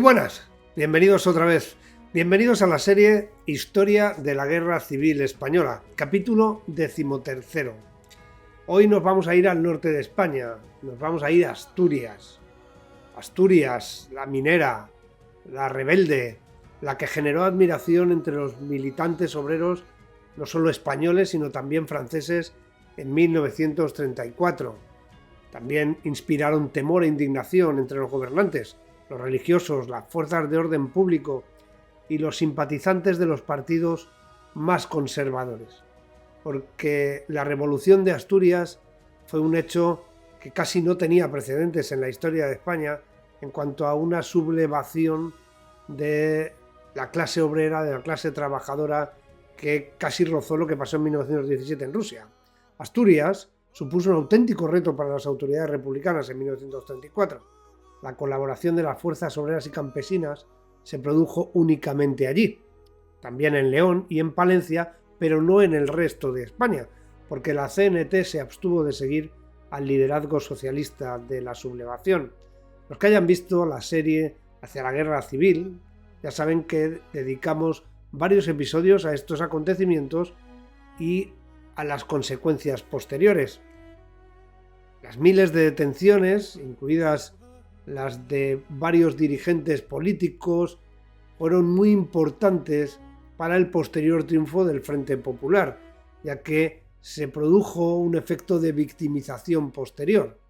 buenas, bienvenidos otra vez. Bienvenidos a la serie Historia de la Guerra Civil Española, capítulo 13. Hoy nos vamos a ir al norte de España, nos vamos a ir a Asturias. Asturias, la minera, la rebelde, la que generó admiración entre los militantes obreros, no solo españoles, sino también franceses, en 1934. También inspiraron temor e indignación entre los gobernantes, los religiosos, las fuerzas de orden público y los simpatizantes de los partidos más conservadores. Porque la Revolución de Asturias fue un hecho que casi no tenía precedentes en la historia de España en cuanto a una sublevación de la clase obrera, de la clase trabajadora, que casi rozó lo que pasó en 1917 en Rusia. Asturias supuso un auténtico reto para las autoridades republicanas en 1934. La colaboración de las fuerzas obreras y campesinas se produjo únicamente allí, también en León y en Palencia, pero no en el resto de España, porque la CNT se abstuvo de seguir al liderazgo socialista de la sublevación. Los que hayan visto la serie Hacia la Guerra Civil ya saben que dedicamos varios episodios a estos acontecimientos y a las consecuencias posteriores. Las miles de detenciones, incluidas las de varios dirigentes políticos, fueron muy importantes para el posterior triunfo del Frente Popular, ya que se produjo un efecto de victimización posterior.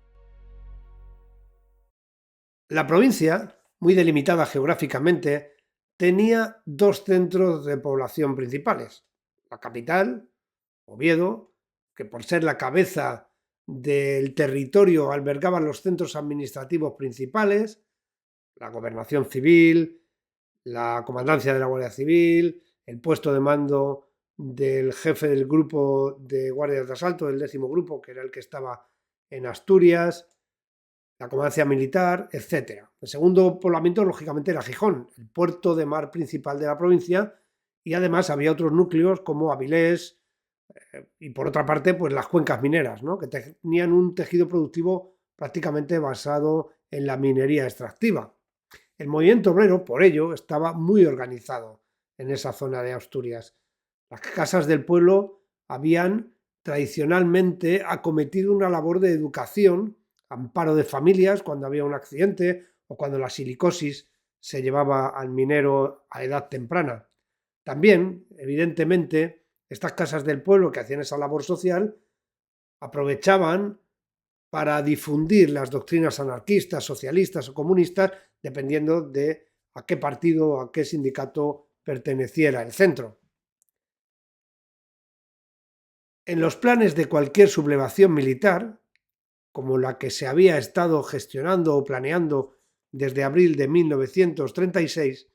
La provincia, muy delimitada geográficamente, tenía dos centros de población principales: la capital, Oviedo, que por ser la cabeza del territorio albergaba los centros administrativos principales, la gobernación civil, la comandancia de la Guardia Civil, el puesto de mando del jefe del grupo de guardias de asalto, del 10º grupo, que era el que estaba en Asturias, la comandancia militar, etc. El segundo poblamiento, lógicamente, era Gijón, el puerto de mar principal de la provincia, y además había otros núcleos como Avilés, y por otra parte, pues las cuencas mineras, ¿no?, que tenían un tejido productivo prácticamente basado en la minería extractiva. El movimiento obrero, por ello, estaba muy organizado en esa zona de Asturias. Las casas del pueblo habían tradicionalmente acometido una labor de educación, amparo de familias cuando había un accidente o cuando la silicosis se llevaba al minero a edad temprana. También, evidentemente, estas casas del pueblo que hacían esa labor social aprovechaban para difundir las doctrinas anarquistas, socialistas o comunistas, dependiendo de a qué partido o a qué sindicato perteneciera el centro. En los planes de cualquier sublevación militar, como la que se había estado gestionando o planeando desde abril de 1936,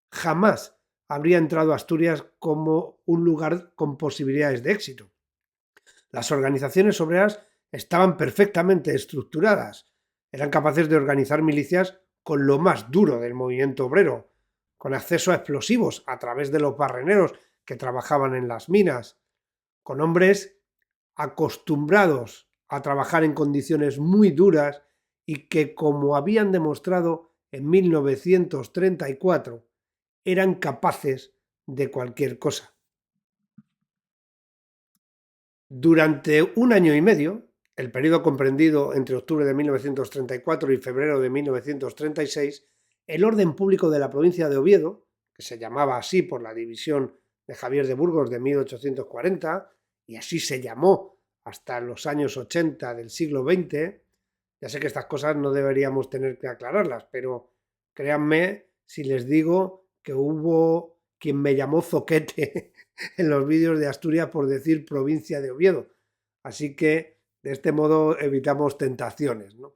jamás habría entrado Asturias como un lugar con posibilidades de éxito. Las organizaciones obreras estaban perfectamente estructuradas, eran capaces de organizar milicias con lo más duro del movimiento obrero, con acceso a explosivos a través de los barreneros que trabajaban en las minas, con hombres acostumbrados a trabajar en condiciones muy duras y que, como habían demostrado en 1934, eran capaces de cualquier cosa. Durante un año y medio, el periodo comprendido entre octubre de 1934 y febrero de 1936, el orden público de la provincia de Oviedo, que se llamaba así por la división de Javier de Burgos de 1840, y así se llamó hasta los años 80 del siglo XX, ya sé que estas cosas no deberíamos tener que aclararlas, pero créanme si les digo que hubo quien me llamó zoquete en los vídeos de Asturias por decir provincia de Oviedo. Así que de este modo evitamos tentaciones, ¿no?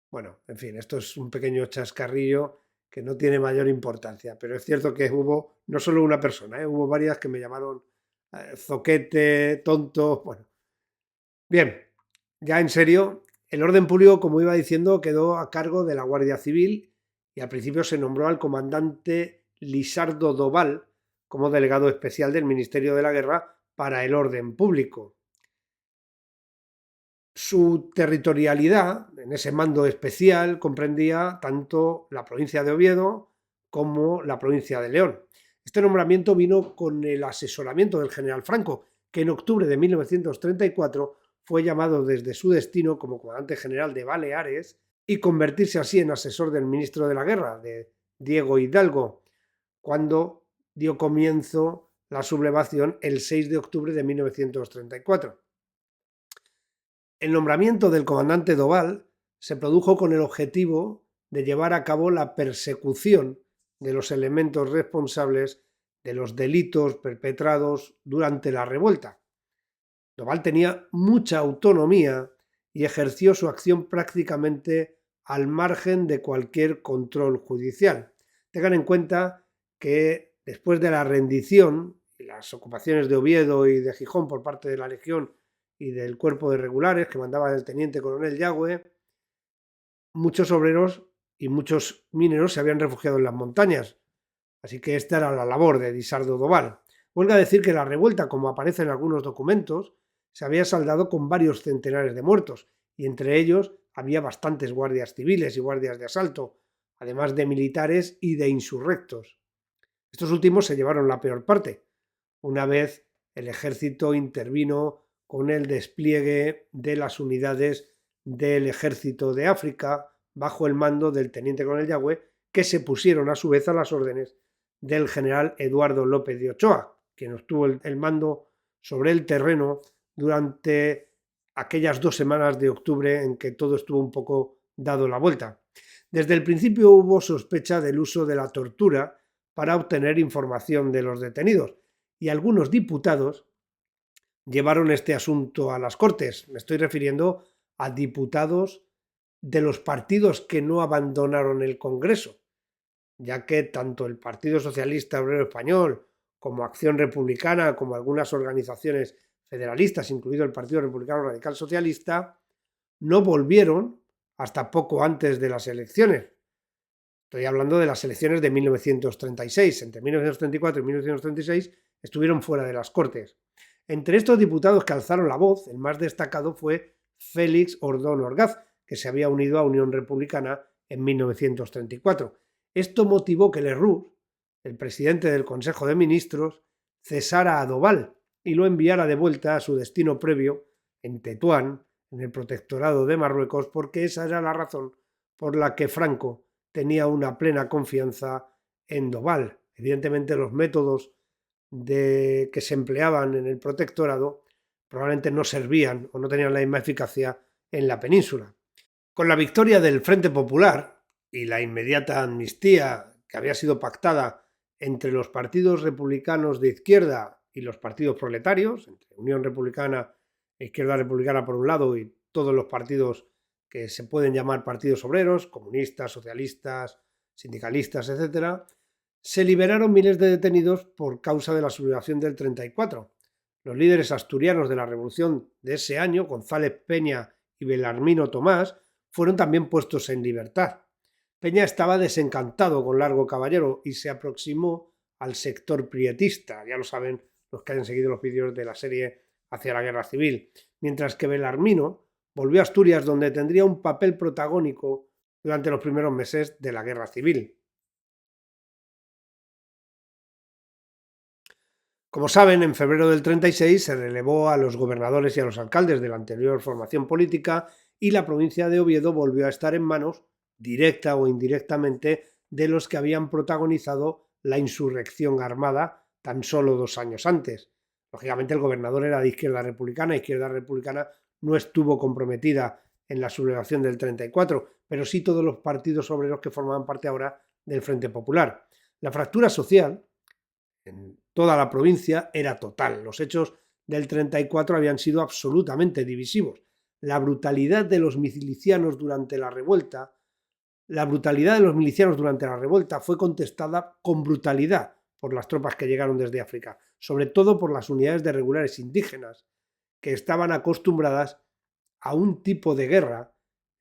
Bueno, en fin, esto es un pequeño chascarrillo que no tiene mayor importancia, pero es cierto que hubo no solo una persona, hubo varias que me llamaron zoquete, tonto, bueno. Bien, ya en serio, el orden público, como iba diciendo, quedó a cargo de la Guardia Civil y al principio se nombró al comandante Lisardo Doval como delegado especial del Ministerio de la Guerra para el orden público. Su territorialidad en ese mando especial comprendía tanto la provincia de Oviedo como la provincia de León. Este nombramiento vino con el asesoramiento del general Franco, que en octubre de 1934 fue llamado desde su destino como comandante general de Baleares y convertirse así en asesor del ministro de la Guerra, de Diego Hidalgo, cuando dio comienzo la sublevación el 6 de octubre de 1934. El nombramiento del comandante Doval se produjo con el objetivo de llevar a cabo la persecución de los elementos responsables de los delitos perpetrados durante la revuelta. Doval tenía mucha autonomía y ejerció su acción prácticamente al margen de cualquier control judicial. Tengan en cuenta que después de la rendición y las ocupaciones de Oviedo y de Gijón por parte de la Legión y del cuerpo de regulares que mandaba el teniente coronel Yagüe, muchos obreros y muchos mineros se habían refugiado en las montañas. Así que esta era la labor de Lisardo Doval. Huelga decir que la revuelta, como aparece en algunos documentos, se había saldado con varios centenares de muertos, y entre ellos había bastantes guardias civiles y guardias de asalto, además de militares y de insurrectos. Estos últimos se llevaron la peor parte, una vez el ejército intervino con el despliegue de las unidades del ejército de África bajo el mando del teniente coronel Yagüe, que se pusieron a su vez a las órdenes del general Eduardo López de Ochoa, quien obtuvo el mando sobre el terreno durante aquellas 2 semanas de octubre en que todo estuvo un poco dado la vuelta. Desde el principio hubo sospecha del uso de la tortura para obtener información de los detenidos, y algunos diputados llevaron este asunto a las Cortes. Me estoy refiriendo a diputados de los partidos que no abandonaron el Congreso, ya que tanto el Partido Socialista Obrero Español como Acción Republicana, como algunas organizaciones federalistas, incluido el Partido Republicano Radical Socialista, no volvieron hasta poco antes de las elecciones. Estoy hablando de las elecciones de 1936. Entre 1934 y 1936 estuvieron fuera de las Cortes. Entre estos diputados que alzaron la voz, el más destacado fue Félix Ordón Orgaz, que se había unido a Unión Republicana en 1934. Esto motivó que Lerroux, el presidente del Consejo de Ministros, cesara a Doval y lo enviara de vuelta a su destino previo, en Tetuán, en el protectorado de Marruecos, porque esa era la razón por la que Franco tenía una plena confianza en Doval. Evidentemente los métodos que se empleaban en el protectorado probablemente no servían o no tenían la misma eficacia en la península. Con la victoria del Frente Popular y la inmediata amnistía que había sido pactada entre los partidos republicanos de izquierda y los partidos proletarios, entre Unión Republicana e Izquierda Republicana por un lado y todos los partidos que se pueden llamar partidos obreros, comunistas, socialistas, sindicalistas, etc., se liberaron miles de detenidos por causa de la sublevación del 34. Los líderes asturianos de la revolución de ese año, González Peña y Belarmino Tomás, fueron también puestos en libertad. Peña estaba desencantado con Largo Caballero y se aproximó al sector prietista, ya lo saben los que hayan seguido los vídeos de la serie Hacia la Guerra Civil, mientras que Belarmino volvió a Asturias, donde tendría un papel protagónico durante los primeros meses de la Guerra Civil. Como saben, en febrero del 36 se relevó a los gobernadores y a los alcaldes de la anterior formación política y la provincia de Oviedo volvió a estar en manos, directa o indirectamente, de los que habían protagonizado la insurrección armada tan solo 2 años antes. Lógicamente el gobernador era de Izquierda Republicana no estuvo comprometida en la sublevación del 34, pero sí todos los partidos obreros que formaban parte ahora del Frente Popular. La fractura social en toda la provincia era total. Los hechos del 34 habían sido absolutamente divisivos. La brutalidad de los milicianos durante la revuelta fue contestada con brutalidad por las tropas que llegaron desde África, sobre todo por las unidades de regulares indígenas, que estaban acostumbradas a un tipo de guerra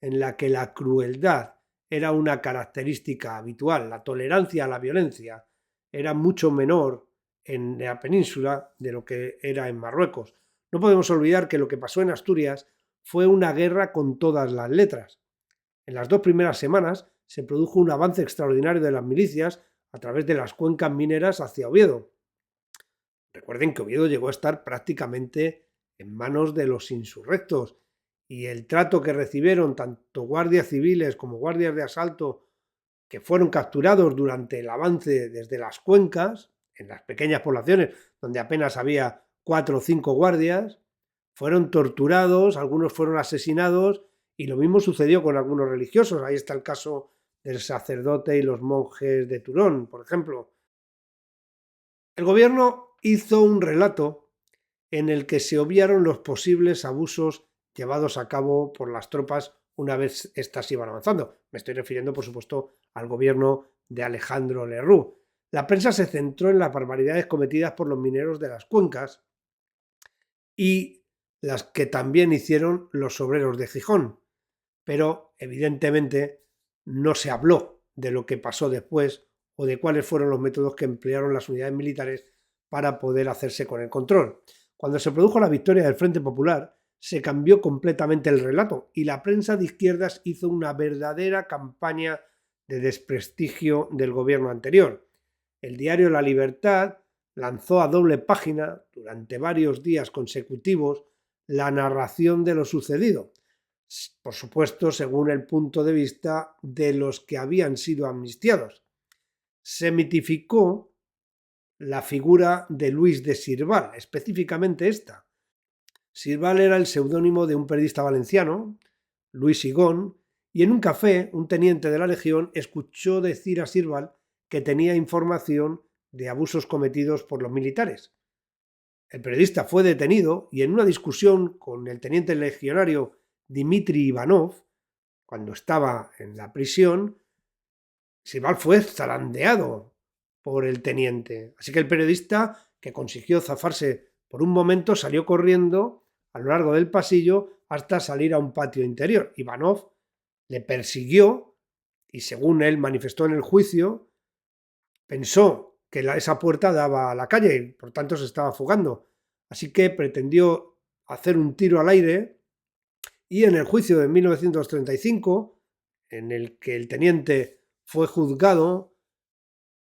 en la que la crueldad era una característica habitual, la tolerancia a la violencia era mucho menor en la península de lo que era en Marruecos. No podemos olvidar que lo que pasó en Asturias fue una guerra con todas las letras. En las 2 primeras semanas se produjo un avance extraordinario de las milicias a través de las cuencas mineras hacia Oviedo. Recuerden que Oviedo llegó a estar prácticamente en manos de los insurrectos y el trato que recibieron tanto guardias civiles como guardias de asalto que fueron capturados durante el avance desde las cuencas, en las pequeñas poblaciones donde apenas había 4 o 5 guardias, fueron torturados, algunos fueron asesinados y lo mismo sucedió con algunos religiosos. Ahí está el caso del sacerdote y los monjes de Turón, por ejemplo. El gobierno hizo un relato en el que se obviaron los posibles abusos llevados a cabo por las tropas una vez éstas iban avanzando. Me estoy refiriendo, por supuesto, al gobierno de Alejandro Lerroux. La prensa se centró en las barbaridades cometidas por los mineros de las cuencas y las que también hicieron los obreros de Gijón. Pero, evidentemente, no se habló de lo que pasó después o de cuáles fueron los métodos que emplearon las unidades militares para poder hacerse con el control. Cuando se produjo la victoria del Frente Popular, se cambió completamente el relato y la prensa de izquierdas hizo una verdadera campaña de desprestigio del gobierno anterior. El diario La Libertad lanzó a doble página, durante varios días consecutivos, la narración de lo sucedido, por supuesto según el punto de vista de los que habían sido amnistiados. Se mitificó la figura de Luis de Sirval, específicamente esta. Sirval era el seudónimo de un periodista valenciano, Luis Higón, y en un café un teniente de la Legión escuchó decir a Sirval que tenía información de abusos cometidos por los militares. El periodista fue detenido y en una discusión con el teniente legionario Dmitry Ivanov, cuando estaba en la prisión, Sirval fue zarandeado por el teniente. Así que el periodista, que consiguió zafarse por un momento, salió corriendo a lo largo del pasillo hasta salir a un patio interior. Ivanov le persiguió y, según él manifestó en el juicio, pensó que esa puerta daba a la calle y por tanto se estaba fugando. Así que pretendió hacer un tiro al aire y en el juicio de 1935, en el que el teniente fue juzgado,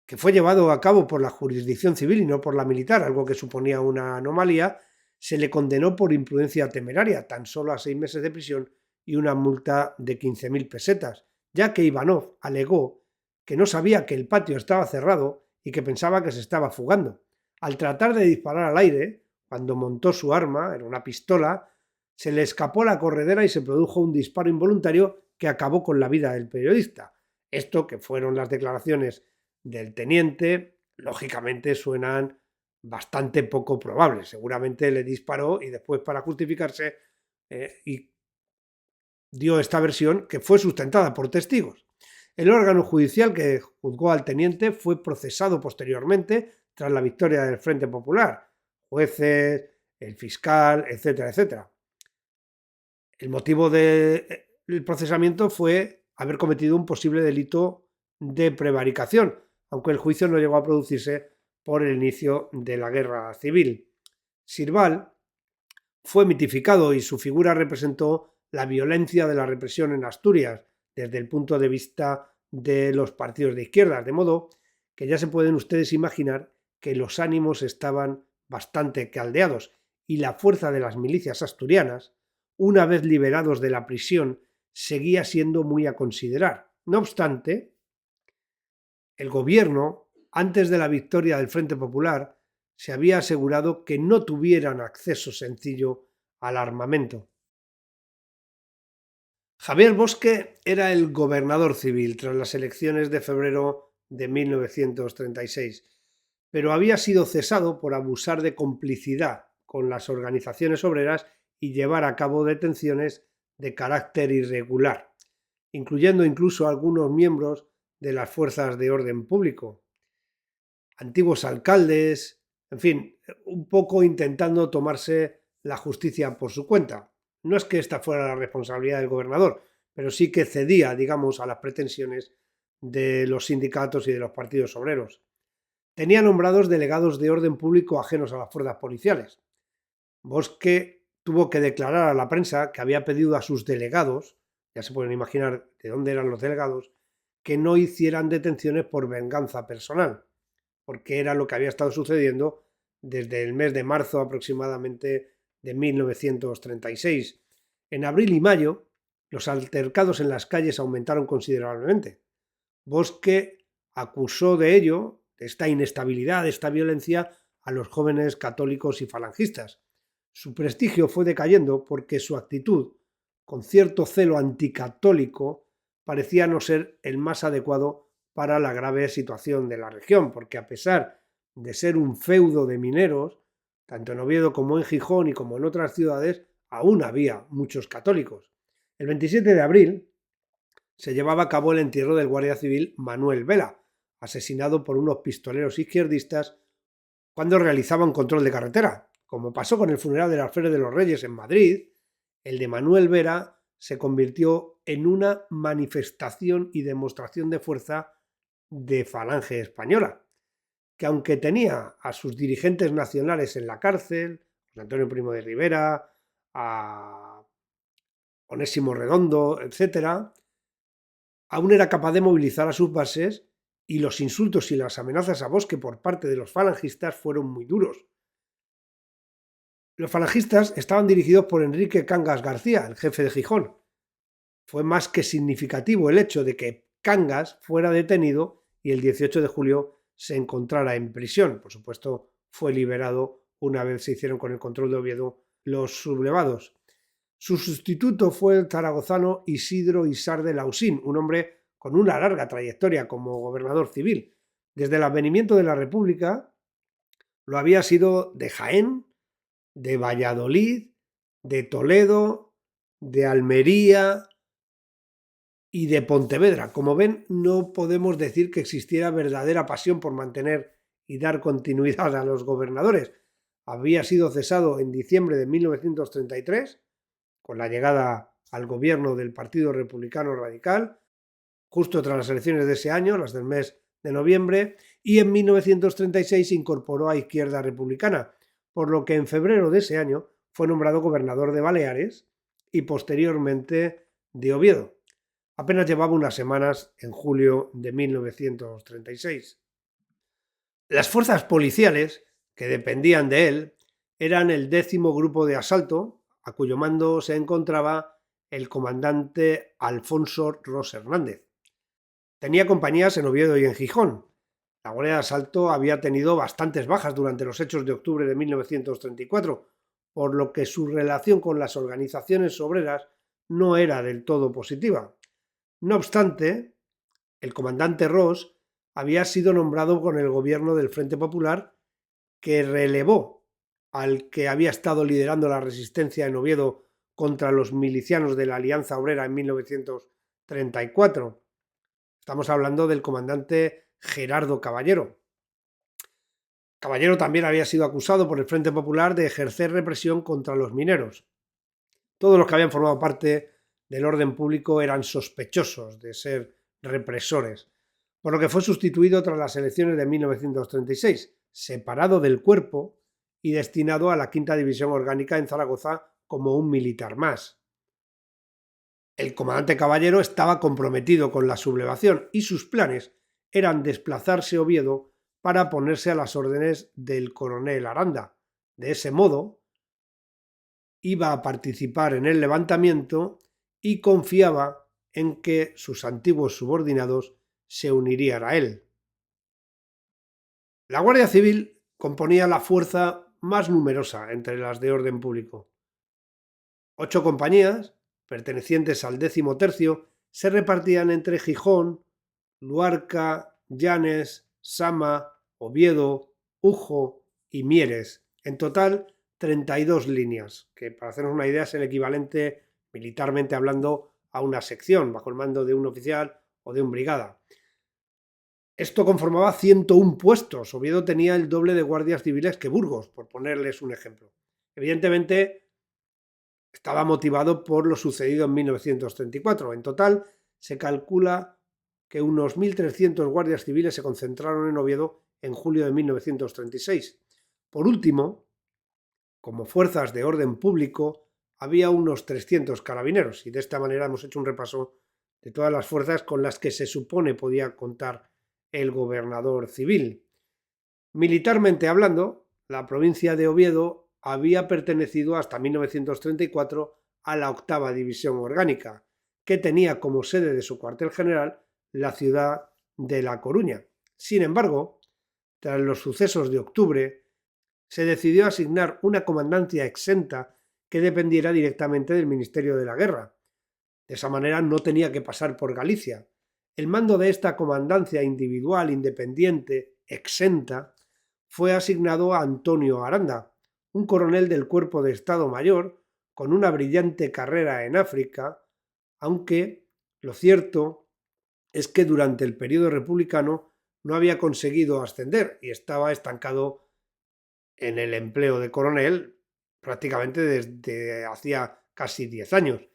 que fue llevado a cabo por la jurisdicción civil y no por la militar, algo que suponía una anomalía, se le condenó por imprudencia temeraria, tan solo a 6 meses de prisión y una multa de 15.000 pesetas, ya que Ivanov alegó que no sabía que el patio estaba cerrado y que pensaba que se estaba fugando. Al tratar de disparar al aire, cuando montó su arma, era una pistola, se le escapó la corredera y se produjo un disparo involuntario que acabó con la vida del periodista. Esto, que fueron las declaraciones del teniente, lógicamente suenan bastante poco probables. Seguramente le disparó y después, para justificarse, y dio esta versión que fue sustentada por testigos. El órgano judicial que juzgó al teniente fue procesado posteriormente tras la victoria del Frente Popular. Jueces, el fiscal, etcétera, etcétera. El motivo del procesamiento fue haber cometido un posible delito de prevaricación, aunque el juicio no llegó a producirse por el inicio de la guerra civil. Sirval fue mitificado y su figura representó la violencia de la represión en Asturias desde el punto de vista de los partidos de izquierda, de modo que ya se pueden ustedes imaginar que los ánimos estaban bastante caldeados y la fuerza de las milicias asturianas, una vez liberados de la prisión, seguía siendo muy a considerar. No obstante, el gobierno, antes de la victoria del Frente Popular, se había asegurado que no tuvieran acceso sencillo al armamento. Javier Bosque era el gobernador civil tras las elecciones de febrero de 1936, pero había sido cesado por abusar de complicidad con las organizaciones obreras y llevar a cabo detenciones de carácter irregular, incluyendo incluso a algunos miembros de las fuerzas de orden público, antiguos alcaldes, en fin, un poco intentando tomarse la justicia por su cuenta. No es que esta fuera la responsabilidad del gobernador, pero sí que cedía, digamos, a las pretensiones de los sindicatos y de los partidos obreros. Tenía nombrados delegados de orden público ajenos a las fuerzas policiales. Bosque tuvo que declarar a la prensa que había pedido a sus delegados, ya se pueden imaginar de dónde eran los delegados, que no hicieran detenciones por venganza personal, porque era lo que había estado sucediendo desde el mes de marzo aproximadamente de 1936. En abril y mayo, los altercados en las calles aumentaron considerablemente. Bosque acusó de ello, de esta inestabilidad, de esta violencia, a los jóvenes católicos y falangistas. Su prestigio fue decayendo porque su actitud, con cierto celo anticatólico, parecía no ser el más adecuado para la grave situación de la región, porque a pesar de ser un feudo de mineros, tanto en Oviedo como en Gijón y como en otras ciudades, aún había muchos católicos. El 27 de abril se llevaba a cabo el entierro del guardia civil Manuel Vela, asesinado por unos pistoleros izquierdistas cuando realizaba un control de carretera. Como pasó con el funeral del alférez de los Reyes en Madrid, el de Manuel Vera se convirtió en una manifestación y demostración de fuerza de Falange Española, que aunque tenía a sus dirigentes nacionales en la cárcel, José Antonio Primo de Rivera, a Onésimo Redondo, etc., aún era capaz de movilizar a sus bases y los insultos y las amenazas a Bosque por parte de los falangistas fueron muy duros. Los falangistas estaban dirigidos por Enrique Cangas García, el jefe de Gijón. Fue más que significativo el hecho de que Cangas fuera detenido y el 18 de julio se encontrara en prisión. Por supuesto, fue liberado una vez se hicieron con el control de Oviedo los sublevados. Su sustituto fue el zaragozano Isidro Isar de Lausín, un hombre con una larga trayectoria como gobernador civil. Desde el advenimiento de la República lo había sido de Jaén, de Valladolid, de Toledo, de Almería y de Pontevedra. Como ven, no podemos decir que existiera verdadera pasión por mantener y dar continuidad a los gobernadores. Había sido cesado en diciembre de 1933 con la llegada al gobierno del Partido Republicano Radical, justo tras las elecciones de ese año, las del mes de noviembre, y en 1936 se incorporó a Izquierda Republicana, por lo que en febrero de ese año fue nombrado gobernador de Baleares y posteriormente de Oviedo. Apenas llevaba unas semanas en julio de 1936. Las fuerzas policiales que dependían de él eran el 10º Grupo de Asalto, a cuyo mando se encontraba el comandante Alfonso Ros Hernández. Tenía compañías en Oviedo y en Gijón. La Guardia de Asalto había tenido bastantes bajas durante los hechos de octubre de 1934, por lo que su relación con las organizaciones obreras no era del todo positiva. No obstante, el comandante Ros había sido nombrado con el gobierno del Frente Popular, que relevó al que había estado liderando la resistencia en Oviedo contra los milicianos de la Alianza Obrera en 1934. Estamos hablando del comandante Gerardo Caballero. Caballero también había sido acusado por el Frente Popular de ejercer represión contra los mineros. Todos los que habían formado parte del orden público eran sospechosos de ser represores, por lo que fue sustituido tras las elecciones de 1936, separado del cuerpo y destinado a la 5ª División Orgánica en Zaragoza como un militar más. El comandante Caballero estaba comprometido con la sublevación y sus planes eran desplazarse a Oviedo para ponerse a las órdenes del coronel Aranda. De ese modo, iba a participar en el levantamiento y confiaba en que sus antiguos subordinados se unirían a él. La Guardia Civil componía la fuerza más numerosa entre las de orden público. 8 compañías, pertenecientes al 13º, se repartían entre Gijón, Luarca, Llanes, Sama, Oviedo, Ujo y Mieres. En total, 32 líneas, que para hacernos una idea es el equivalente, militarmente hablando, a una sección, bajo el mando de un oficial o de un brigada. Esto conformaba 101 puestos. Oviedo tenía el doble de guardias civiles que Burgos, por ponerles un ejemplo. Evidentemente, estaba motivado por lo sucedido en 1934. En total, se calcula que unos 1.300 guardias civiles se concentraron en Oviedo en julio de 1936. Por último, como fuerzas de orden público había unos 300 carabineros, y de esta manera hemos hecho un repaso de todas las fuerzas con las que se supone podía contar el gobernador civil. Militarmente hablando, la provincia de Oviedo había pertenecido hasta 1934 a la 8ª División Orgánica, que tenía como sede de su cuartel general la ciudad de La Coruña. Sin embargo, tras los sucesos de octubre, se decidió asignar una comandancia exenta que dependiera directamente del Ministerio de la Guerra. De esa manera no tenía que pasar por Galicia. El mando de esta comandancia individual, independiente, exenta, fue asignado a Antonio Aranda, un coronel del Cuerpo de Estado Mayor con una brillante carrera en África, aunque lo cierto es que durante el periodo republicano no había conseguido ascender y estaba estancado en el empleo de coronel prácticamente desde hacía casi 10 años.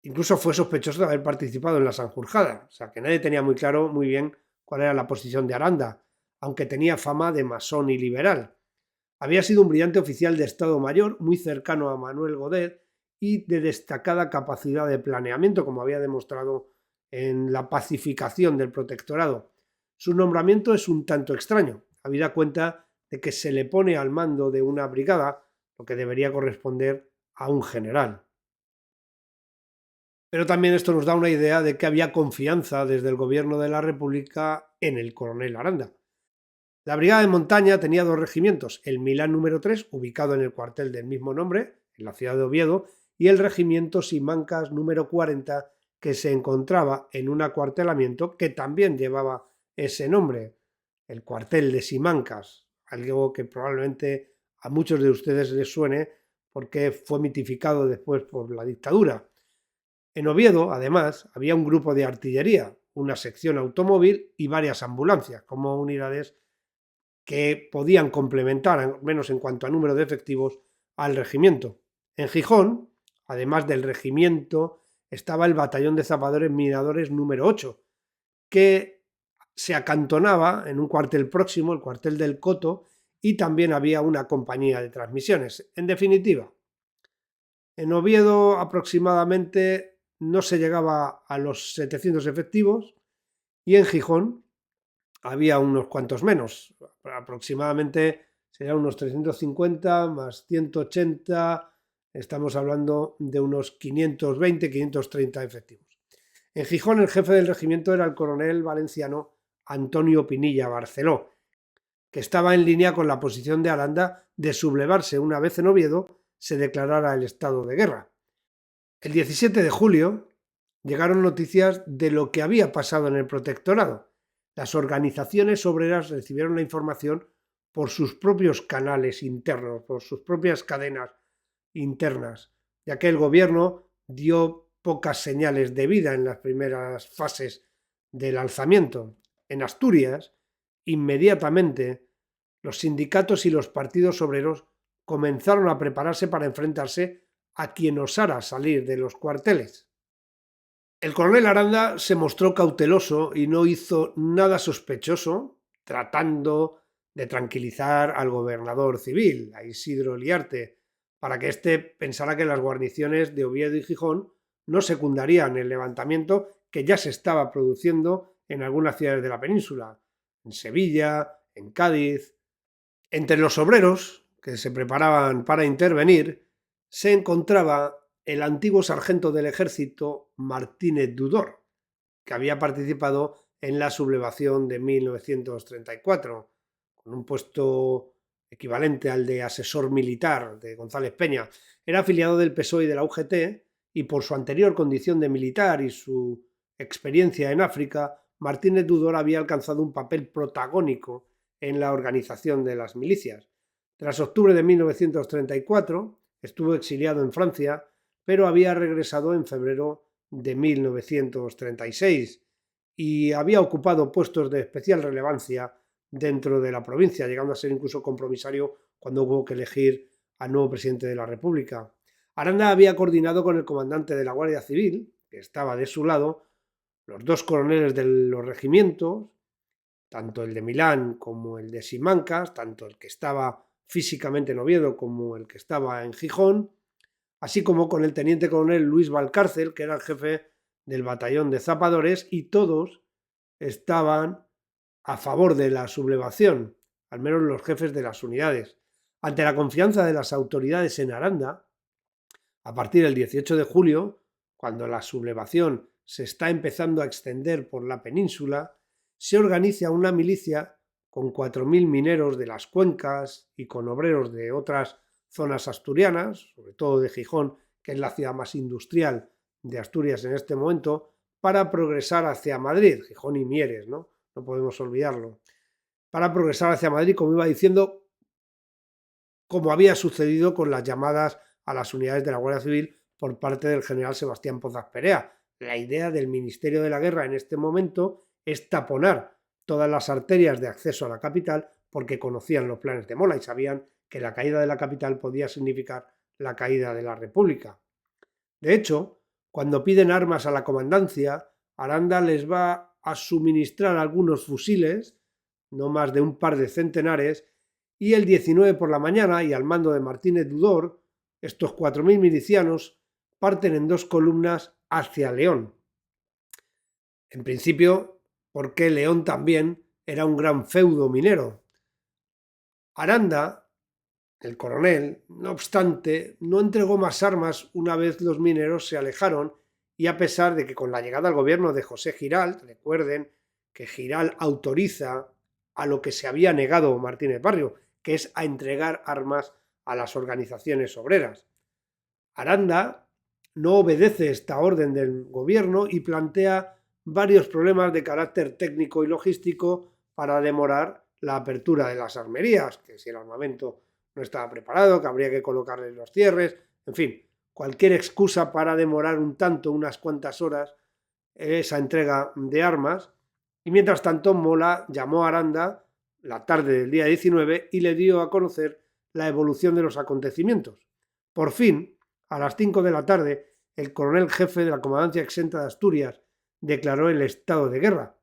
Incluso fue sospechoso de haber participado en la Sanjurjada, o sea que nadie tenía muy claro muy bien cuál era la posición de Aranda, aunque tenía fama de masón y liberal. Había sido un brillante oficial de Estado Mayor, muy cercano a Manuel Godet y de destacada capacidad de planeamiento, como había demostrado en la pacificación del protectorado. Su nombramiento es un tanto extraño, habida cuenta de que se le pone al mando de una brigada, lo que debería corresponder a un general. Pero también esto nos da una idea de que había confianza desde el gobierno de la República en el coronel Aranda. La brigada de montaña tenía 2 regimientos, el Milán número 3, ubicado en el cuartel del mismo nombre, en la ciudad de Oviedo, y el regimiento Simancas número 40, que se encontraba en un acuartelamiento que también llevaba ese nombre, el cuartel de Simancas, algo que probablemente a muchos de ustedes les suene porque fue mitificado después por la dictadura. En Oviedo, además, había un grupo de artillería, una sección automóvil y varias ambulancias, como unidades que podían complementar, al menos en cuanto a número de efectivos, al regimiento. En Gijón, además del regimiento, estaba el batallón de zapadores minadores número 8, que se acantonaba en un cuartel próximo, el cuartel del Coto, y también había una compañía de transmisiones. En definitiva, en Oviedo aproximadamente no se llegaba a los 700 efectivos y en Gijón había unos cuantos menos, aproximadamente serían unos 350 más 180, estamos hablando de unos 520, 530 efectivos. En Gijón el jefe del regimiento era el coronel valenciano Antonio Pinilla Barceló, que estaba en línea con la posición de Aranda de sublevarse una vez en Oviedo se declarara el estado de guerra. El 17 de julio llegaron noticias de lo que había pasado en el protectorado. Las organizaciones obreras recibieron la información por sus propios canales internos, por sus propias cadenas internas, ya que el gobierno dio pocas señales de vida en las primeras fases del alzamiento. En Asturias, inmediatamente, los sindicatos y los partidos obreros comenzaron a prepararse para enfrentarse a quien osara salir de los cuarteles. El coronel Aranda se mostró cauteloso y no hizo nada sospechoso, tratando de tranquilizar al gobernador civil, a Isidro Liarte, para que éste pensara que las guarniciones de Oviedo y Gijón no secundarían el levantamiento que ya se estaba produciendo en algunas ciudades de la península, en Sevilla, en Cádiz. Entre los obreros que se preparaban para intervenir se encontraba el antiguo sargento del ejército Martínez Dudor, que había participado en la sublevación de 1934, con un puesto equivalente al de asesor militar de González Peña. Era afiliado del PSOE y de la UGT y por su anterior condición de militar y su experiencia en África, Martínez Dudor había alcanzado un papel protagónico en la organización de las milicias. Tras octubre de 1934, estuvo exiliado en Francia, pero había regresado en febrero de 1936 y había ocupado puestos de especial relevancia dentro de la provincia, llegando a ser incluso compromisario cuando hubo que elegir al nuevo presidente de la República. Aranda había coordinado con el comandante de la Guardia Civil, que estaba de su lado, los 2 coroneles de los regimientos, tanto el de Milán como el de Simancas, tanto el que estaba físicamente en Oviedo como el que estaba en Gijón, así como con el teniente coronel Luis Valcárcel, que era el jefe del batallón de zapadores, y todos estaban a favor de la sublevación, al menos los jefes de las unidades. Ante la confianza de las autoridades en Aranda, a partir del 18 de julio, cuando la sublevación se está empezando a extender por la península, se organiza una milicia con 4.000 mineros de las cuencas y con obreros de otras zonas asturianas, sobre todo de Gijón, que es la ciudad más industrial de Asturias en este momento, para progresar hacia Madrid, Gijón y Mieres, ¿no? No podemos olvidarlo. Para progresar hacia Madrid, como iba diciendo, como había sucedido con las llamadas a las unidades de la Guardia Civil por parte del general Sebastián Pozas Perea. La idea del Ministerio de la Guerra en este momento es taponar todas las arterias de acceso a la capital porque conocían los planes de Mola y sabían que la caída de la capital podía significar la caída de la República. De hecho, cuando piden armas a la comandancia, Aranda les va a suministrar algunos fusiles, no más de un par de centenares, y el 19 por la mañana, y al mando de Martínez Dudor, estos 4.000 milicianos parten en 2 columnas hacia León. En principio, porque León también era un gran feudo minero. Aranda, el coronel, no obstante, no entregó más armas una vez los mineros se alejaron y a pesar de que con la llegada al gobierno de José Giral, recuerden que Giral autoriza a lo que se había negado Martínez Barrio, que es a entregar armas a las organizaciones obreras. Aranda no obedece esta orden del gobierno y plantea varios problemas de carácter técnico y logístico para demorar la apertura de las armerías, que si el armamento no estaba preparado, que habría que colocarle los cierres, en fin, cualquier excusa para demorar un tanto, unas cuantas horas, esa entrega de armas. Y mientras tanto, Mola llamó a Aranda la tarde del día 19 y le dio a conocer la evolución de los acontecimientos. Por fin, a las 5 de la tarde, el coronel jefe de la Comandancia Exenta de Asturias declaró el estado de guerra,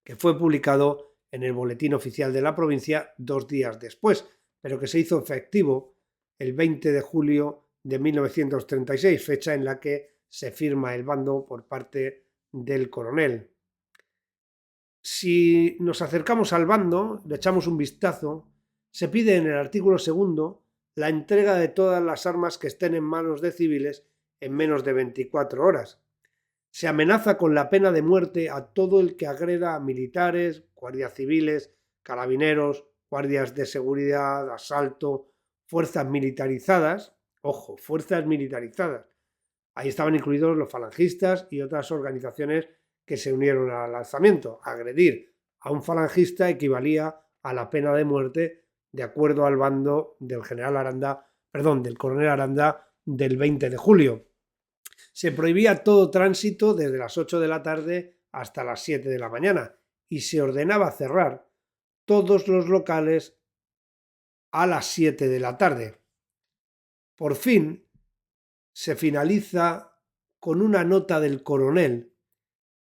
que fue publicado en el Boletín Oficial de la provincia 2 días después, pero que se hizo efectivo el 20 de julio de 1936, fecha en la que se firma el bando por parte del coronel. Si nos acercamos al bando, le echamos un vistazo, se pide en el artículo 2 la entrega de todas las armas que estén en manos de civiles en menos de 24 horas. Se amenaza con la pena de muerte a todo el que agreda a militares, guardias civiles, carabineros, guardias de seguridad, asalto, fuerzas militarizadas. Ojo, fuerzas militarizadas. Ahí estaban incluidos los falangistas y otras organizaciones que se unieron al alzamiento. Agredir a un falangista equivalía a la pena de muerte de acuerdo al bando del del coronel Aranda del 20 de julio. Se prohibía todo tránsito desde las 8 de la tarde hasta las 7 de la mañana y se ordenaba cerrar todos los locales a las 7 de la tarde. Por fin se finaliza con una nota del coronel,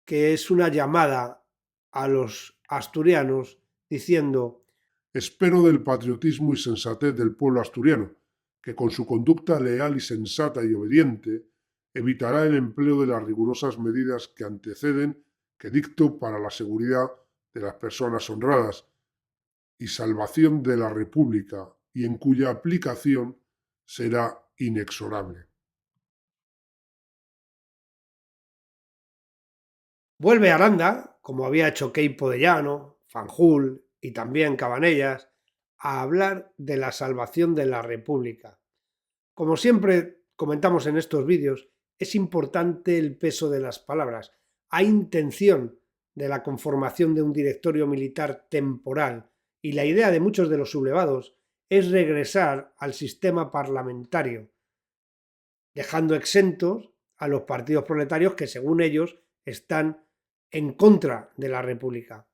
que es una llamada a los asturianos diciendo: espero del patriotismo y sensatez del pueblo asturiano, que con su conducta leal y sensata y obediente evitará el empleo de las rigurosas medidas que anteceden que dicto para la seguridad de las personas honradas y salvación de la República y en cuya aplicación será inexorable. Vuelve Aranda, como había hecho Queipo de Llano, Fanjul y también Cabanellas, a hablar de la salvación de la República. Como siempre comentamos en estos vídeos, es importante el peso de las palabras. Hay intención de la conformación de un directorio militar temporal y la idea de muchos de los sublevados es regresar al sistema parlamentario, dejando exentos a los partidos proletarios que, según ellos, están en contra de la República.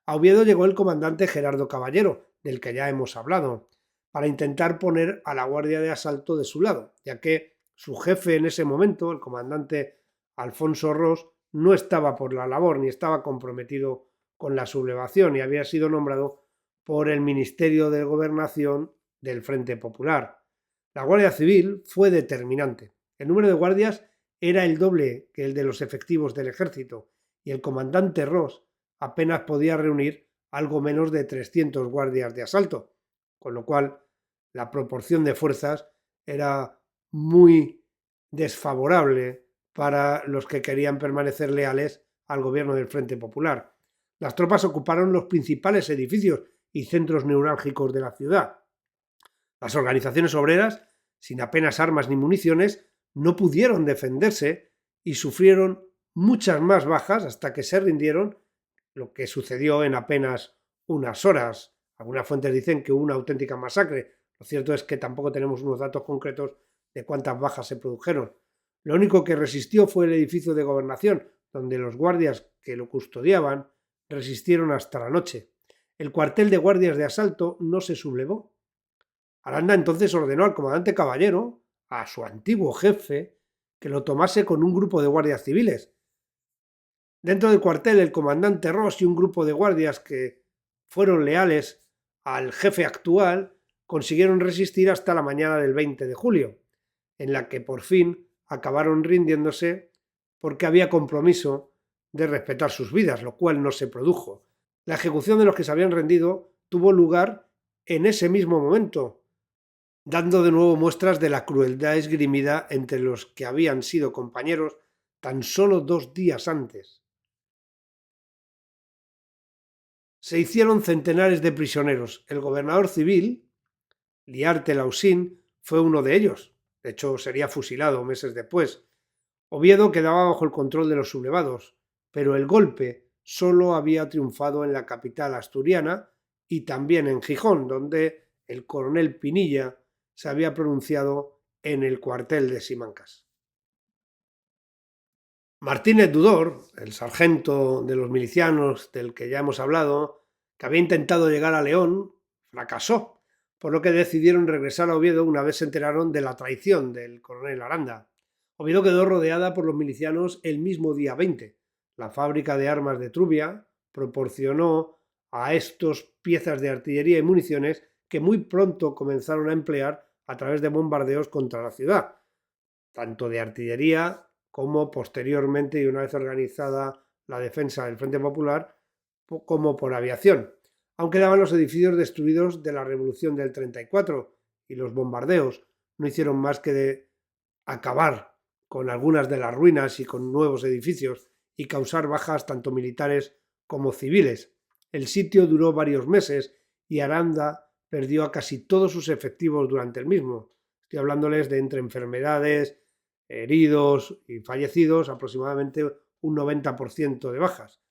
A Oviedo llegó el comandante Gerardo Caballero, del que ya hemos hablado, para intentar poner a la Guardia de Asalto de su lado, ya que su jefe en ese momento, el comandante Alfonso Ros, no estaba por la labor ni estaba comprometido con la sublevación y había sido nombrado por el Ministerio de Gobernación del Frente Popular. La Guardia Civil fue determinante. El número de guardias era el doble que el de los efectivos del ejército y el comandante Ross apenas podía reunir algo menos de 300 guardias de asalto, con lo cual la proporción de fuerzas era muy desfavorable para los que querían permanecer leales al gobierno del Frente Popular. Las tropas ocuparon los principales edificios y centros neurálgicos de la ciudad. Las organizaciones obreras, sin apenas armas ni municiones, no pudieron defenderse y sufrieron muchas más bajas hasta que se rindieron, lo que sucedió en apenas unas horas. Algunas fuentes dicen que hubo una auténtica masacre. Lo cierto es que tampoco tenemos unos datos concretos de cuántas bajas se produjeron. Lo único que resistió fue el edificio de gobernación, donde los guardias que lo custodiaban resistieron hasta la noche. El cuartel de guardias de asalto no se sublevó. Aranda entonces ordenó al comandante Caballero, a su antiguo jefe, que lo tomase con un grupo de guardias civiles. Dentro del cuartel, el comandante Ross y un grupo de guardias que fueron leales al jefe actual consiguieron resistir hasta la mañana del 20 de julio, en la que por fin acabaron rindiéndose porque había compromiso de respetar sus vidas, lo cual no se produjo. La ejecución de los que se habían rendido tuvo lugar en ese mismo momento, dando de nuevo muestras de la crueldad esgrimida entre los que habían sido compañeros tan solo 2 días antes. Se hicieron centenares de prisioneros. El gobernador civil, Liarte Lausín, fue uno de ellos. De hecho, sería fusilado meses después. Oviedo quedaba bajo el control de los sublevados, pero el golpe solo había triunfado en la capital asturiana y también en Gijón, donde el coronel Pinilla se había pronunciado en el cuartel de Simancas. Martínez Dudor, el sargento de los milicianos del que ya hemos hablado, que había intentado llegar a León, fracasó, por lo que decidieron regresar a Oviedo una vez se enteraron de la traición del coronel Aranda. Oviedo quedó rodeada por los milicianos el mismo día 20. La fábrica de armas de Trubia proporcionó a estos piezas de artillería y municiones que muy pronto comenzaron a emplear a través de bombardeos contra la ciudad, tanto de artillería como posteriormente, y una vez organizada la defensa del Frente Popular, como por aviación. Aún quedaban los edificios destruidos de la Revolución del 34 y los bombardeos no hicieron más que de acabar con algunas de las ruinas y con nuevos edificios y causar bajas tanto militares como civiles. El sitio duró varios meses y Aranda perdió a casi todos sus efectivos durante el mismo. Estoy hablándoles de entre enfermedades, heridos y fallecidos, aproximadamente un 90% de bajas,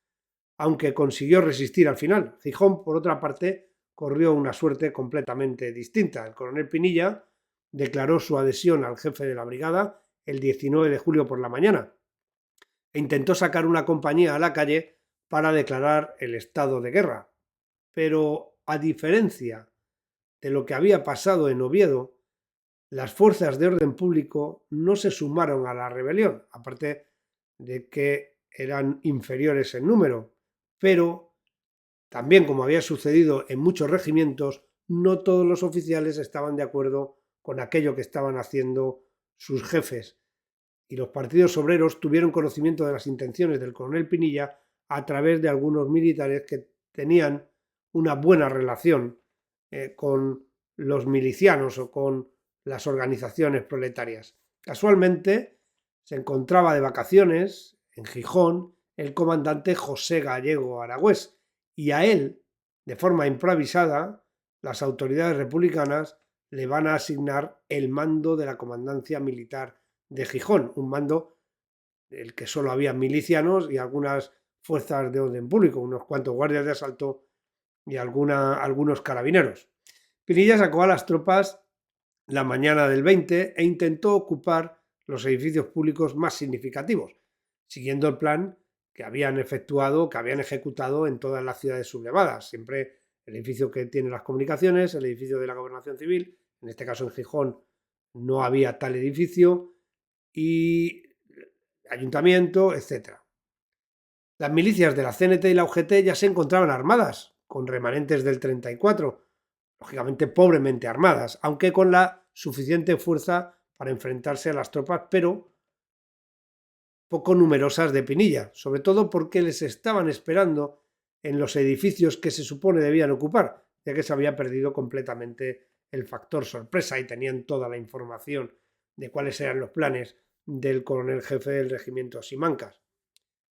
aunque consiguió resistir al final. Gijón, por otra parte, corrió una suerte completamente distinta. El coronel Pinilla declaró su adhesión al jefe de la brigada el 19 de julio por la mañana e intentó sacar una compañía a la calle para declarar el estado de guerra. Pero, a diferencia de lo que había pasado en Oviedo, las fuerzas de orden público no se sumaron a la rebelión, aparte de que eran inferiores en número, pero también, como había sucedido en muchos regimientos, no todos los oficiales estaban de acuerdo con aquello que estaban haciendo sus jefes, y los partidos obreros tuvieron conocimiento de las intenciones del coronel Pinilla a través de algunos militares que tenían una buena relación con los milicianos o con las organizaciones proletarias. Casualmente se encontraba de vacaciones en Gijón el comandante José Gallego Aragüés y a él, de forma improvisada, las autoridades republicanas le van a asignar el mando de la comandancia militar de Gijón, un mando del que solo había milicianos y algunas fuerzas de orden público, unos cuantos guardias de asalto y algunos carabineros. Pinilla sacó a las tropas la mañana del 20 e intentó ocupar los edificios públicos más significativos, siguiendo el plan que habían ejecutado en todas las ciudades sublevadas. Siempre el edificio que tiene las comunicaciones, el edificio de la Gobernación Civil, en este caso en Gijón no había tal edificio, y ayuntamiento, etc. Las milicias de la CNT y la UGT ya se encontraban armadas, con remanentes del 34, lógicamente pobremente armadas, aunque con la suficiente fuerza para enfrentarse a las tropas, pero poco numerosas de Pinilla, sobre todo porque les estaban esperando en los edificios que se supone debían ocupar, ya que se había perdido completamente el factor sorpresa y tenían toda la información de cuáles eran los planes del coronel jefe del regimiento Simancas.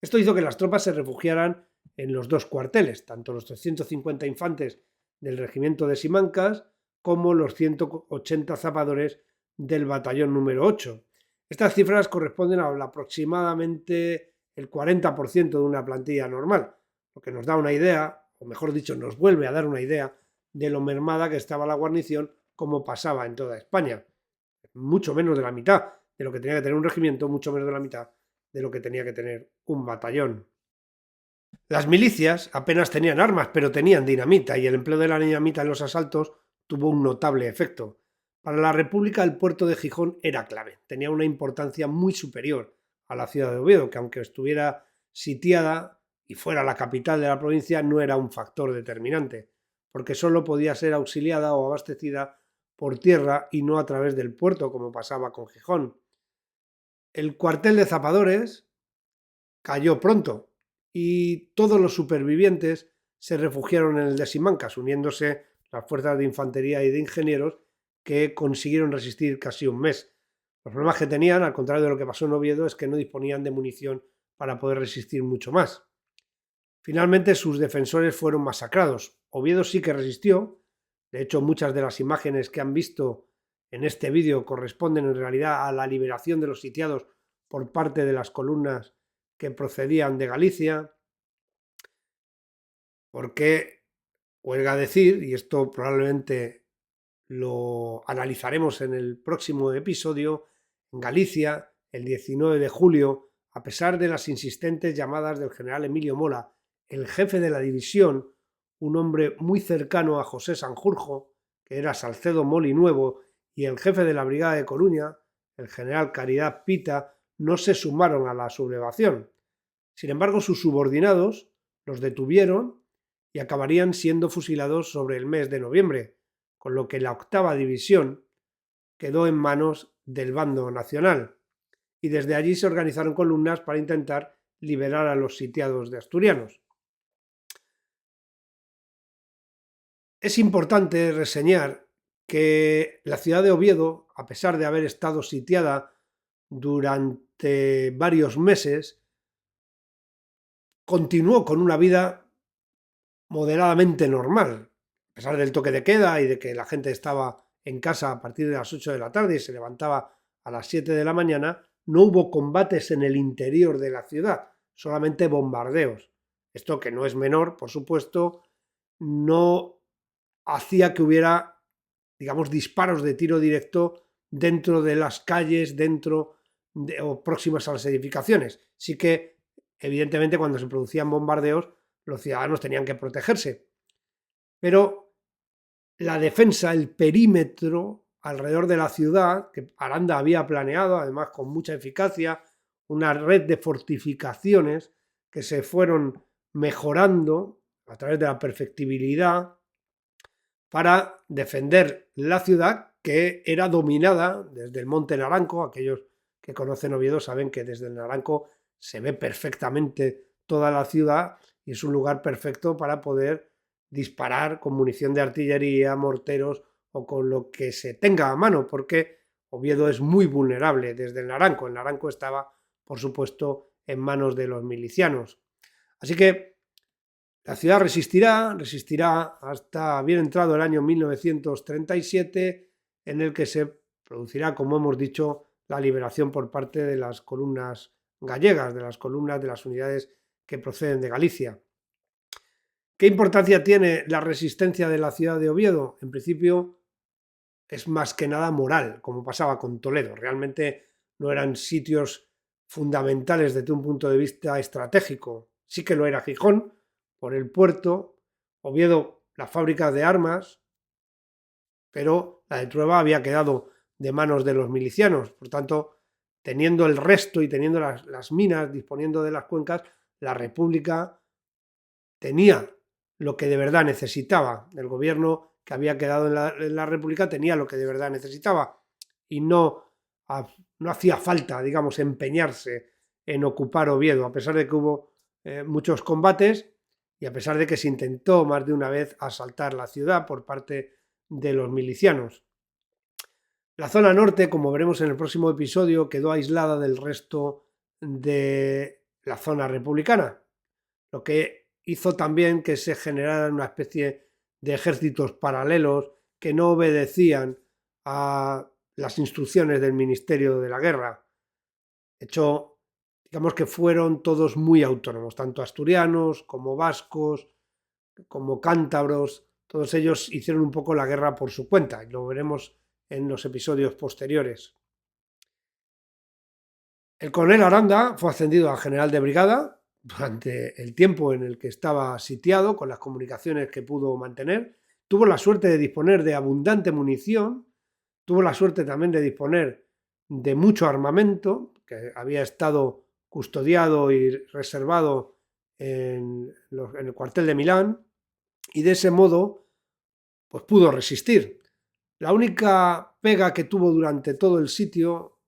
Esto hizo que las tropas se refugiaran en los dos cuarteles, tanto los 350 infantes del regimiento de Simancas como los 180 zapadores del batallón número 8. Estas cifras corresponden a aproximadamente el 40% de una plantilla normal, lo que nos da una idea, o mejor dicho, nos vuelve a dar una idea de lo mermada que estaba la guarnición, como pasaba en toda España. Mucho menos de la mitad de lo que tenía que tener un regimiento, mucho menos de la mitad de lo que tenía que tener un batallón. Las milicias apenas tenían armas, pero tenían dinamita, y el empleo de la dinamita en los asaltos tuvo un notable efecto. Para la República el puerto de Gijón era clave, tenía una importancia muy superior a la ciudad de Oviedo, que aunque estuviera sitiada y fuera la capital de la provincia, no era un factor determinante, porque solo podía ser auxiliada o abastecida por tierra y no a través del puerto, como pasaba con Gijón. El cuartel de zapadores cayó pronto y todos los supervivientes se refugiaron en el de Simancas, uniéndose las fuerzas de infantería y de ingenieros que consiguieron resistir casi un mes. Los problemas que tenían, al contrario de lo que pasó en Oviedo, es que no disponían de munición para poder resistir mucho más. Finalmente sus defensores fueron masacrados. Oviedo sí que resistió. De hecho, muchas de las imágenes que han visto en este vídeo corresponden en realidad a la liberación de los sitiados por parte de las columnas que procedían de Galicia, porque huelga decir, y esto probablemente lo analizaremos en el próximo episodio, en Galicia, el 19 de julio, a pesar de las insistentes llamadas del general Emilio Mola, el jefe de la división, un hombre muy cercano a José Sanjurjo, que era Salcedo Molinuevo, y el jefe de la brigada de Coruña, el general Caridad Pita, no se sumaron a la sublevación. Sin embargo, sus subordinados los detuvieron y acabarían siendo fusilados sobre el mes de noviembre, con lo que la 8ª división quedó en manos del bando nacional, y desde allí se organizaron columnas para intentar liberar a los sitiados de asturianos. Es importante reseñar que la ciudad de Oviedo, a pesar de haber estado sitiada durante varios meses, continuó con una vida moderadamente normal, a pesar del toque de queda y de que la gente estaba en casa a partir de las 8 de la tarde y se levantaba a las 7 de la mañana, no hubo combates en el interior de la ciudad, solamente bombardeos. Esto, que no es menor, por supuesto, no hacía que hubiera, digamos, disparos de tiro directo dentro de las calles, o próximas a las edificaciones. Sí que, evidentemente, cuando se producían bombardeos, los ciudadanos tenían que protegerse. Pero la defensa, el perímetro alrededor de la ciudad, que Aranda había planeado, además con mucha eficacia, una red de fortificaciones que se fueron mejorando a través de la perfectibilidad para defender la ciudad, que era dominada desde el Monte Naranco. Aquellos que conocen Oviedo saben que desde el Naranco se ve perfectamente toda la ciudad y es un lugar perfecto para poder disparar con munición de artillería, morteros o con lo que se tenga a mano, porque Oviedo es muy vulnerable desde el Naranco. El Naranco estaba, por supuesto, en manos de los milicianos. Así que la ciudad resistirá hasta bien entrado el año 1937, en el que se producirá, como hemos dicho, la liberación por parte de las columnas gallegas, de las columnas de las unidades que proceden de Galicia. ¿Qué importancia tiene la resistencia de la ciudad de Oviedo? En principio es más que nada moral, como pasaba con Toledo. Realmente no eran sitios fundamentales desde un punto de vista estratégico. Sí que lo era Gijón, por el puerto, Oviedo, las fábricas de armas, pero la de Trueba había quedado de manos de los milicianos. Por tanto, teniendo el resto y teniendo las minas, disponiendo de las cuencas, la República tenía lo que de verdad necesitaba. El gobierno que había quedado en la República tenía lo que de verdad necesitaba y no hacía falta, digamos, empeñarse en ocupar Oviedo, a pesar de que hubo muchos combates y a pesar de que se intentó más de una vez asaltar la ciudad por parte de los milicianos. La zona norte, como veremos en el próximo episodio, quedó aislada del resto de la zona republicana, lo que hizo también que se generaran una especie de ejércitos paralelos que no obedecían a las instrucciones del Ministerio de la Guerra. De hecho, digamos que fueron todos muy autónomos, tanto asturianos como vascos, como cántabros, todos ellos hicieron un poco la guerra por su cuenta, y lo veremos en los episodios posteriores. El coronel Aranda fue ascendido a general de brigada durante el tiempo en el que estaba sitiado, con las comunicaciones que pudo mantener. Tuvo la suerte de disponer de abundante munición, tuvo la suerte también de disponer de mucho armamento que había estado custodiado y reservado en el cuartel de Milán, y de ese modo pues pudo resistir. La única pega que tuvo durante todo el sitio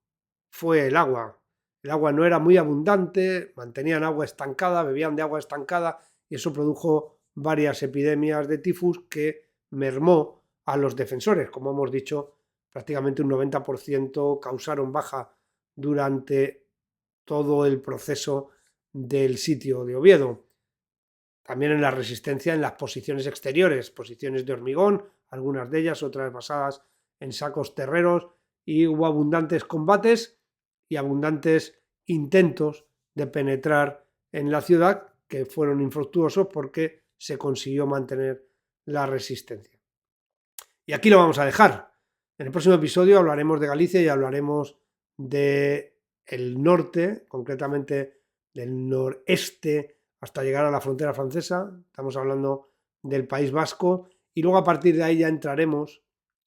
fue el agua. El agua no era muy abundante, mantenían agua estancada, bebían de agua estancada y eso produjo varias epidemias de tifus que mermó a los defensores. Como hemos dicho, prácticamente un 90% causaron baja durante todo el proceso del sitio de Oviedo. También en la resistencia en las posiciones exteriores, posiciones de hormigón, algunas de ellas, otras basadas en sacos terreros, y hubo abundantes combates y abundantes intentos de penetrar en la ciudad que fueron infructuosos porque se consiguió mantener la resistencia. Y aquí lo vamos a dejar. En el próximo episodio hablaremos de Galicia y hablaremos del norte, concretamente del noreste, hasta llegar a la frontera francesa. Estamos hablando del País Vasco y luego a partir de ahí ya entraremos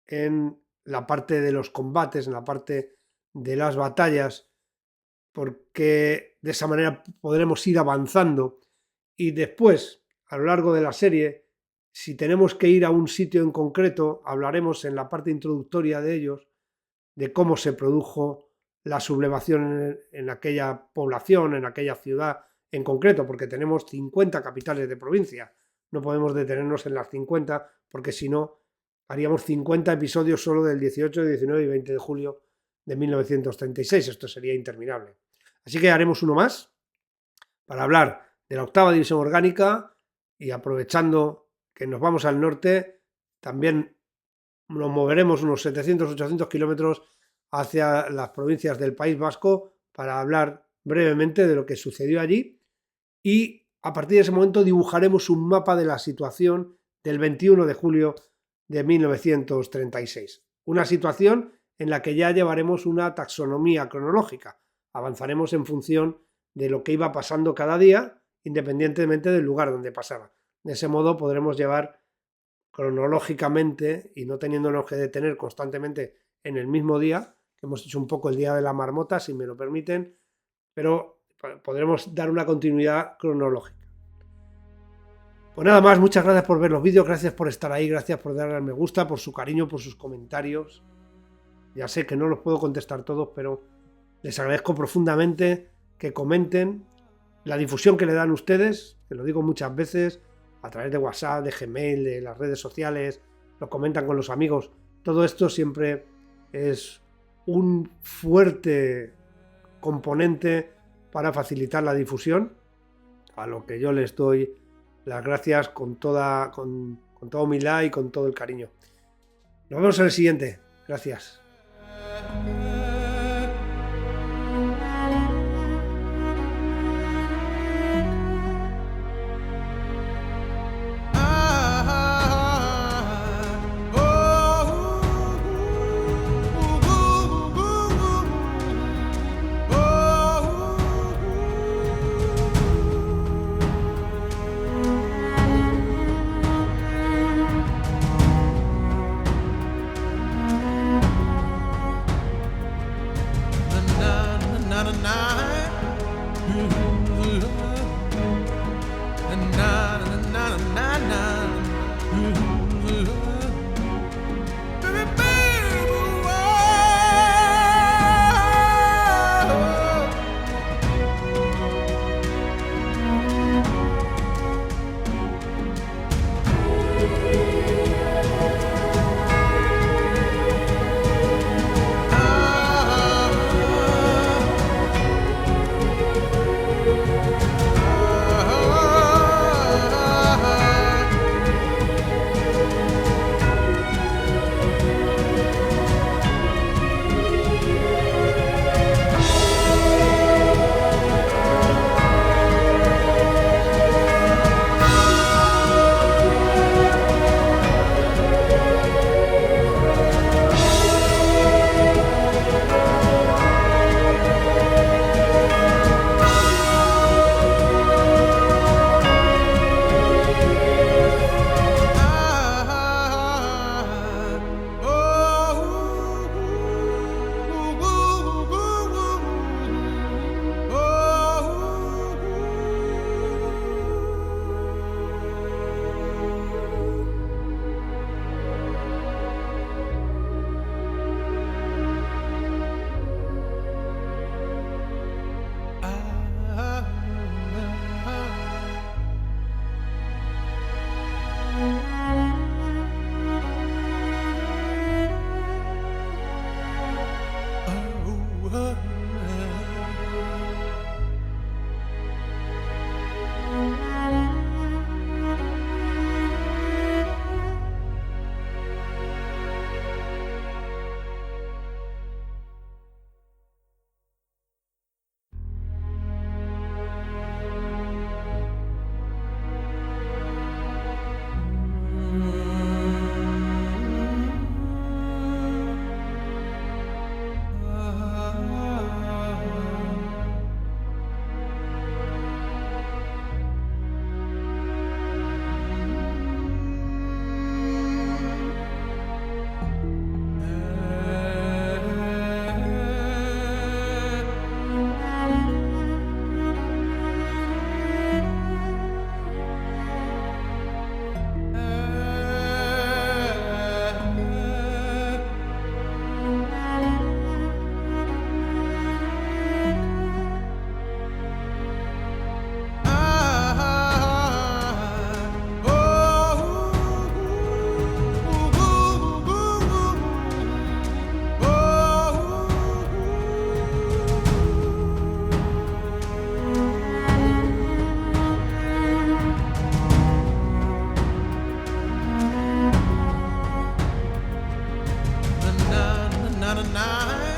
en la parte de los combates, en la parte de las batallas, porque de esa manera podremos ir avanzando y después, a lo largo de la serie, si tenemos que ir a un sitio en concreto, hablaremos en la parte introductoria de ellos de cómo se produjo la sublevación en aquella población, en aquella ciudad en concreto, porque tenemos 50 capitales de provincia. No podemos detenernos en las 50 porque si no haríamos 50 episodios solo del 18, 19 y 20 de julio de 1936. Esto sería interminable. Así que haremos uno más para hablar de la 8ª División Orgánica y aprovechando que nos vamos al norte, también nos moveremos unos 700-800 kilómetros hacia las provincias del País Vasco para hablar brevemente de lo que sucedió allí y a partir de ese momento dibujaremos un mapa de la situación del 21 de julio de 1936. Una situación en la que ya llevaremos una taxonomía cronológica. Avanzaremos en función de lo que iba pasando cada día, independientemente del lugar donde pasaba. De ese modo podremos llevar cronológicamente y no teniéndonos que detener constantemente en el mismo día, que hemos hecho un poco el día de la marmota, si me lo permiten, pero podremos dar una continuidad cronológica. Pues nada más, muchas gracias por ver los vídeos, gracias por estar ahí, gracias por darle al me gusta, por su cariño, por sus comentarios. Ya sé que no los puedo contestar todos, pero les agradezco profundamente que comenten la difusión que le dan ustedes, que lo digo muchas veces, a través de WhatsApp, de Gmail, de las redes sociales, lo comentan con los amigos. Todo esto siempre es un fuerte componente para facilitar la difusión, a lo que yo les doy las gracias con toda humildad y con todo el cariño. Nos vemos en el siguiente. Gracias. kind of night.